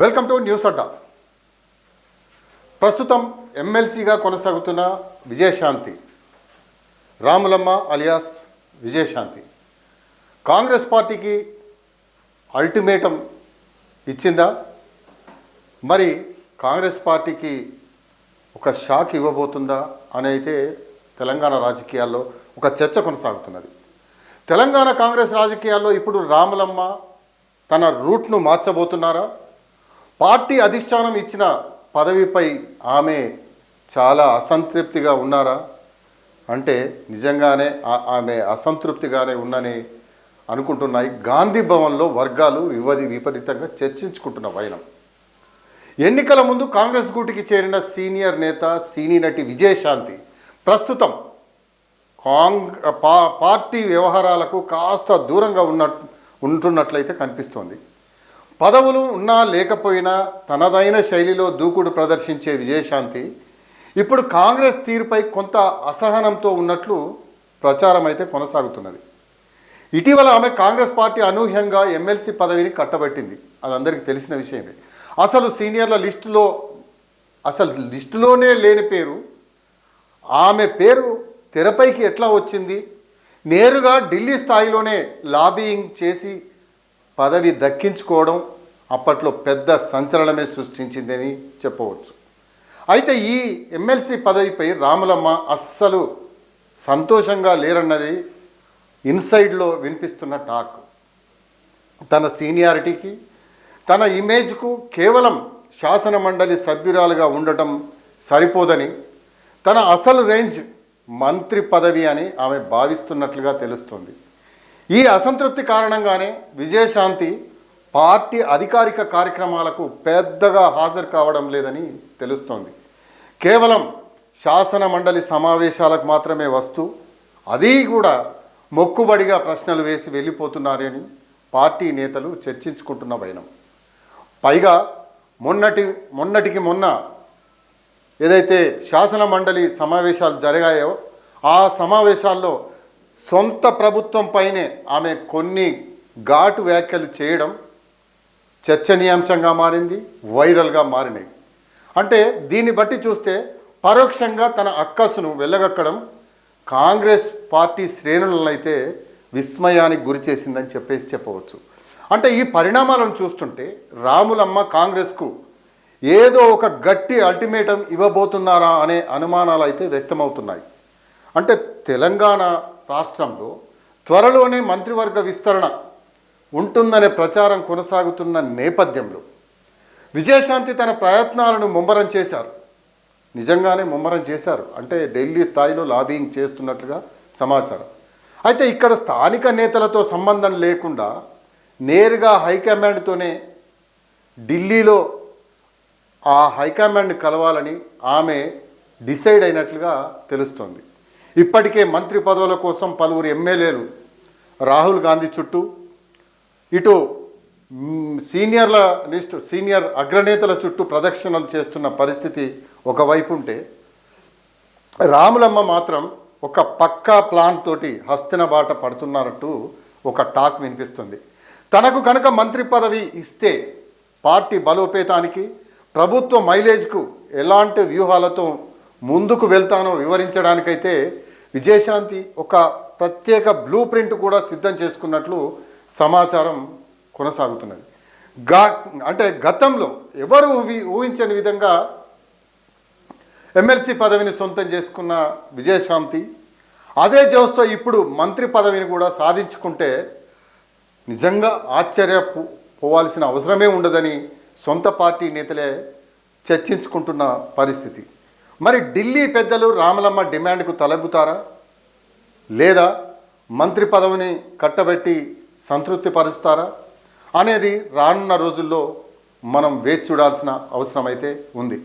Welcome to news అడ్డా. ప్రస్తుతం ఎమ్మెల్సీగా కొనసాగుతున్న విజయశాంతి రాములమ్మ అలియాస్ విజయశాంతి కాంగ్రెస్ పార్టీకి అల్టిమేటం ఇచ్చిందా? మరి కాంగ్రెస్ పార్టీకి ఒక షాక్ ఇవ్వబోతుందా అని అయితే తెలంగాణ రాజకీయాల్లో ఒక చర్చ కొనసాగుతున్నది. తెలంగాణ కాంగ్రెస్ రాజకీయాల్లో ఇప్పుడు రాములమ్మ తన రూట్ను మార్చబోతున్నారా? పార్టీ అధిష్టానం ఇచ్చిన పదవిపై ఆమె చాలా అసంతృప్తిగా ఉన్నారా? అంటే నిజంగానే ఆమె అసంతృప్తిగానే ఉందని అనుకుంటున్నాయి. గాంధీ భవన్లో వర్గాలు విపరీతంగా చర్చించుకుంటున్న వైనం. ఎన్నికల ముందు కాంగ్రెస్ గూటికి చేరిన సీనియర్ నేత సినీ నటి విజయశాంతి ప్రస్తుతం పార్టీ వ్యవహారాలకు కాస్త దూరంగా ఉంటున్నట్లయితే కనిపిస్తోంది. పదవులు ఉన్నా లేకపోయినా తనదైన శైలిలో దూకుడు ప్రదర్శించే విజయశాంతి ఇప్పుడు కాంగ్రెస్ తీరుపై కొంత అసహనంతో ఉన్నట్లు ప్రచారం అయితే కొనసాగుతున్నది. ఇటీవల ఆమె కాంగ్రెస్ పార్టీ అనూహ్యంగా ఎమ్మెల్సీ పదవిని కట్టబెట్టింది. అది అందరికీ తెలిసిన విషయమే. అసలు సీనియర్ల లిస్టులోనే లేని పేరు ఆమె పేరు తెరపైకి ఎట్లా వచ్చింది? నేరుగా ఢిల్లీ స్థాయిలోనే లాబియింగ్ చేసి పదవి దక్కించుకోవడం అప్పట్లో పెద్ద సంచలనమే సృష్టించిందని చెప్పవచ్చు. అయితే ఈ ఎమ్మెల్సీ పదవిపై రాములమ్మ అస్సలు సంతోషంగా లేరన్నది ఇన్సైడ్లో వినిపిస్తున్న టాక్. తన సీనియారిటీకి, తన ఇమేజ్కు కేవలం శాసన మండలి సభ్యురాలుగా ఉండటం సరిపోదని, తన అసలు రేంజ్ మంత్రి పదవి అని ఆమె భావిస్తున్నట్లుగా తెలుస్తుంది. ఈ అసంతృప్తి కారణంగానే విజయశాంతి పార్టీ అధికారిక కార్యక్రమాలకు పెద్దగా హాజరు కావడం లేదని తెలుస్తోంది. కేవలం శాసన మండలి సమావేశాలకు మాత్రమే వస్తూ, అది కూడా మొక్కుబడిగా ప్రశ్నలు వేసి వెళ్ళిపోతున్నారని పార్టీ నేతలు చర్చించుకుంటున్న వైనం. పైగా మొన్నటికి మొన్న ఏదైతే శాసన మండలి సమావేశాలు జరిగాయో ఆ సమావేశాల్లో సొంత ప్రభుత్వం పైనే ఆమె కొన్ని ఘాటు వ్యాఖ్యలు చేయడం చర్చనీయాంశంగా మారింది, వైరల్గా మారినాయి. అంటే దీన్ని బట్టి చూస్తే పరోక్షంగా తన అక్కసును వెళ్ళగక్కడం కాంగ్రెస్ పార్టీ శ్రేణులను అయితే విస్మయానికి గురి చేసిందని చెప్పవచ్చు. అంటే ఈ పరిణామాలను చూస్తుంటే రాములమ్మ కాంగ్రెస్కు ఏదో ఒక గట్టి అల్టిమేటం ఇవ్వబోతున్నారా అనే అనుమానాలు అయితే వ్యక్తమవుతున్నాయి. అంటే తెలంగాణ రాష్ట్రంలో త్వరలోనే మంత్రివర్గ విస్తరణ ఉంటుందనే ప్రచారం కొనసాగుతున్న నేపథ్యంలో విజయశాంతి తన ప్రయత్నాలను ముమ్మరం చేశారు. నిజంగానే ముమ్మరం చేశారు. అంటే ఢిల్లీ స్థాయిలో లాబియింగ్ చేస్తున్నట్లుగా సమాచారం. అయితే ఇక్కడ స్థానిక నేతలతో సంబంధం లేకుండా నేరుగా హైకమాండ్తోనే ఢిల్లీలో ఆ హైకమాండ్ కలవాలని ఆమె డిసైడ్ అయినట్లుగా తెలుస్తోంది. ఇప్పటికే మంత్రి పదవుల కోసం పలువురు ఎమ్మెల్యేలు రాహుల్ గాంధీ చుట్టూ, ఇటు సీనియర్ అగ్రనేతల చుట్టూ ప్రదక్షిణలు చేస్తున్న పరిస్థితి ఒకవైపు ఉంటే, రాములమ్మ మాత్రం ఒక పక్కా ప్లాన్ తోటి హస్తిన బాట పడుతున్నట్టు ఒక టాక్ వినిపిస్తుంది. తనకు కనుక మంత్రి పదవి ఇస్తే పార్టీ బలోపేతానికి, ప్రభుత్వ మైలేజ్కు ఎలాంటి వ్యూహాలతో ముందుకు వెళ్తానో వివరించడానికైతే విజయశాంతి ఒక ప్రత్యేక బ్లూ ప్రింట్ కూడా సిద్ధం చేసుకున్నట్లు సమాచారం కొనసాగుతున్నది. అంటే గతంలో ఎవరు ఊహించని విధంగా ఎమ్మెల్సీ పదవిని సొంతం చేసుకున్న విజయశాంతి అదే జోస్తో ఇప్పుడు మంత్రి పదవిని కూడా సాధించుకుంటే నిజంగా ఆశ్చర్యపోవాల్సిన అవసరమే ఉండదని సొంత పార్టీ నేతలే చర్చించుకుంటున్న పరిస్థితి. మరి ఢిల్లీ పెద్దలు రాములమ్మ డిమాండ్కు తలగ్గుతారా, లేదా మంత్రి పదవిని కట్టబెట్టి సంతృప్తిపరుస్తారా అనేది రానున్న రోజుల్లో మనం వేచి చూడాల్సిన అవసరం అయితే ఉంది.